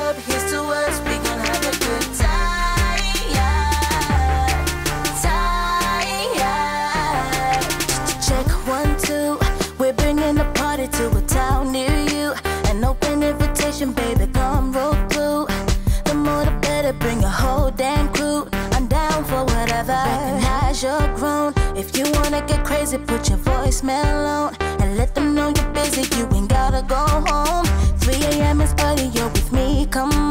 club, here's to us, we gon' have a good time. Check 1, 2, we're bringing the party to a town near you. An open invitation, baby, come roll through. The more the better, bring a whole damn crew. I'm down for whatever. Recognize you're grown. If you wanna get crazy, put your voicemail on and let them know you're busy. You ain't gotta go home. 3 a.m. is early, you're with me, come